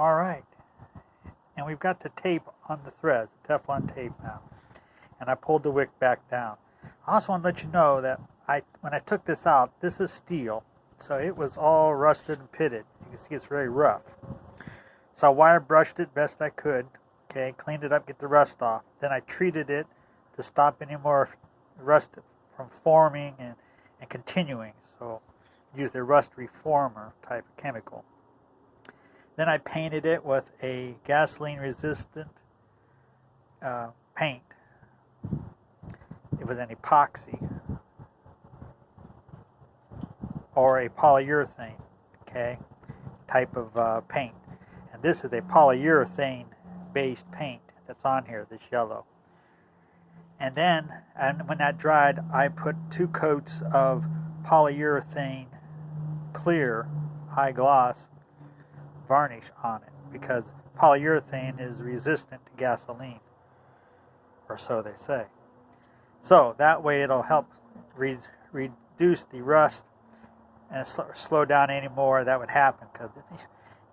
All right, and we've got the tape on the threads, the Teflon tape now, and I pulled the wick back down. I also want to let you know that when I took this out, this is steel, so it was all rusted and pitted. You can see it's very rough. So I wire brushed it best I could, okay, cleaned it up, get the rust off. Then I treated it to stop any more rust from forming and continuing. So used a rust reformer type of chemical. Then I painted it with a gasoline resistant paint. It was an epoxy or a polyurethane, okay, type of paint. And this is a polyurethane based paint that's on here, this yellow. And then, when that dried, I put 2 coats of polyurethane clear, high gloss varnish on it, because polyurethane is resistant to gasoline, or so they say. So that way it'll help reduce the rust and slow down any more that would happen, because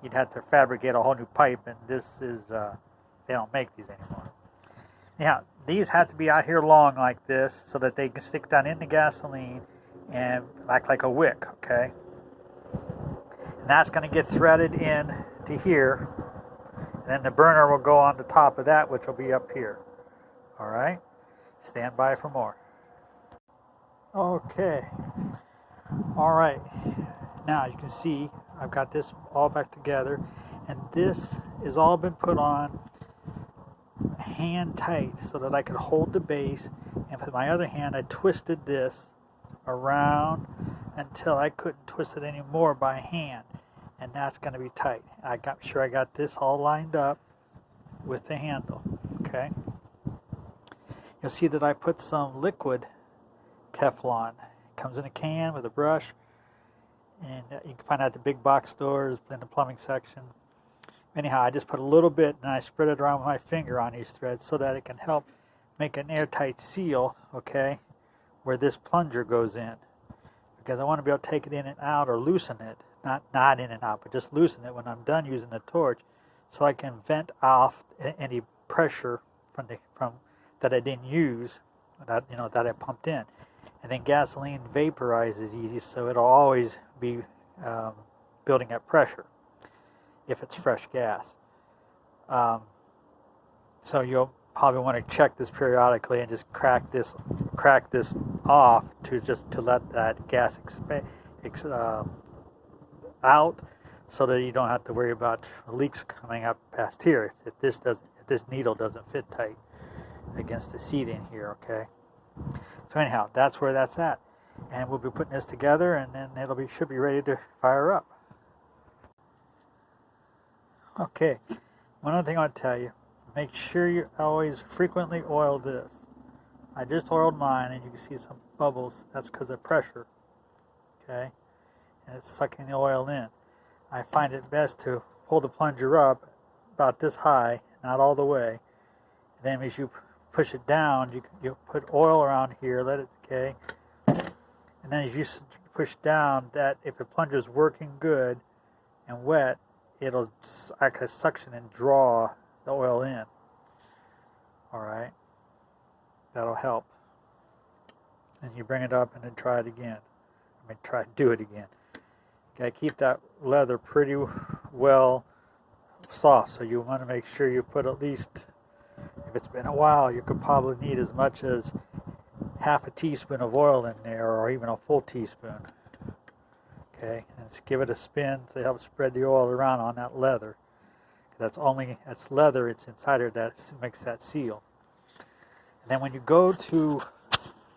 you'd have to fabricate a whole new pipe, and this is, they don't make these anymore. Now, these have to be out here long like this so that they can stick down in the gasoline and act like a wick, okay? And that's going to get threaded in to here, and then the burner will go on the top of that, which will be up here. All right? Stand by for more. Okay. All right. Now, you can see I've got this all back together, and this has all been put on hand tight so that I could hold the base, and with my other hand I twisted this around until I couldn't twist it anymore by hand, and that's going to be tight. I got sure I got this all lined up with the handle. Okay, you'll see that I put some liquid Teflon. It comes in a can with a brush, and you can find it at the big box stores in the plumbing section. Anyhow, I just put a little bit and I spread it around with my finger on these threads so that it can help make an airtight seal, okay, where this plunger goes in. Because I want to be able to take it in and out, or loosen it, not in and out, but just loosen it when I'm done using the torch, so I can vent off any pressure from that I didn't use, that I pumped in. And then gasoline vaporizes easy, so it'll always be building up pressure if it's fresh gas. So you'll probably want to check this periodically and just crack this off to let that gas out, so that you don't have to worry about leaks coming up past here if this needle doesn't fit tight against the seat in here. Okay. So anyhow, that's where that's at, and we'll be putting this together, and then should be ready to fire up. Okay, one other thing I want to tell you, make sure you always frequently oil this. I just oiled mine, and you can see some bubbles. That's because of pressure, okay? And it's sucking the oil in. I find it best to pull the plunger up about this high, not all the way. And then as you push it down, you put oil around here, let it, okay? And then as you push down, that if the plunger is working good and wet, it'll act as suction and draw the oil in. Alright? That'll help. And you bring it up and then try it again. Do it again. You gotta keep that leather pretty well soft, so you want to make sure you put at least, if it's been a while, you could probably need as much as half a teaspoon of oil in there, or even a full teaspoon. Okay, and just give it a spin to help spread the oil around on that leather. That's leather, it's inside there that makes that seal. And then when you go to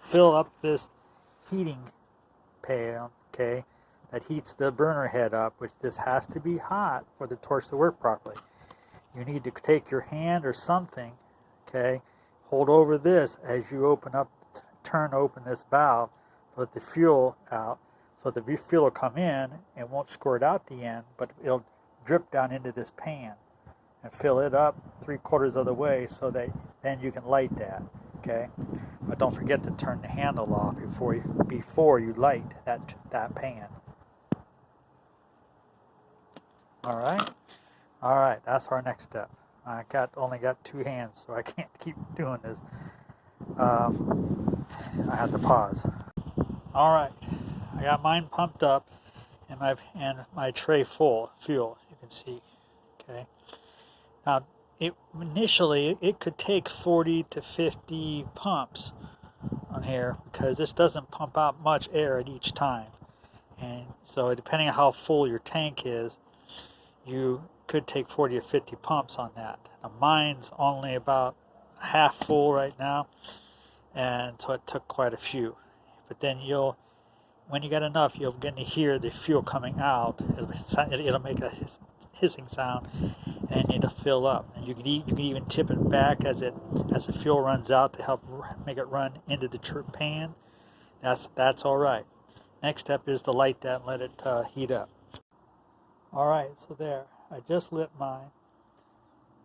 fill up this heating pan, okay, that heats the burner head up, which this has to be hot for the torch to work properly. You need to take your hand or something, okay, hold over this as you turn open this valve, let the fuel out, so the fuel will come in and won't squirt out the end, but it'll drip down into this pan and fill it up 3/4 of the way, so that then you can light that, okay? But don't forget to turn the handle off before you light that pan. All right. Alright, that's our next step. I only got 2 hands, so I can't keep doing this. I have to pause. Alright, I got mine pumped up and my tray full of fuel, you can see. Okay. Now, initially it could take 40 to 50 pumps on here because this doesn't pump out much air at each time. And so depending on how full your tank is, you could take 40 or 50 pumps on that. Now, mine's only about half full right now, and so it took quite a few. But then when you get enough, you'll begin to hear the fuel coming out. It'll make a hissing sound, and you need to fill up. And you can even tip it back as the fuel runs out to help make it run into the pan. That's all right. Next step is to light that and let it heat up. All right, so there. I just lit mine.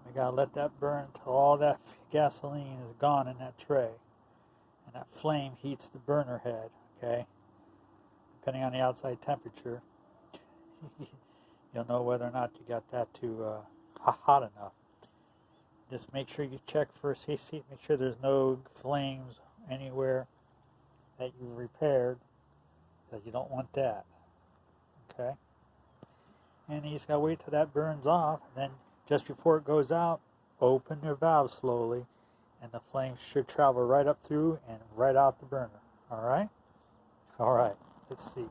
We gotta let that burn until all that gasoline is gone in that tray, and that flame heats the burner head. Okay. Depending on the outside temperature, you'll know whether or not you got that too hot enough. Just make sure you check first. Make sure there's no flames anywhere that you've repaired, because you don't want that. Okay. And you just gotta wait till that burns off. And then just before it goes out, open your valve slowly, and the flames should travel right up through and right out the burner. All right. All right. Let's see.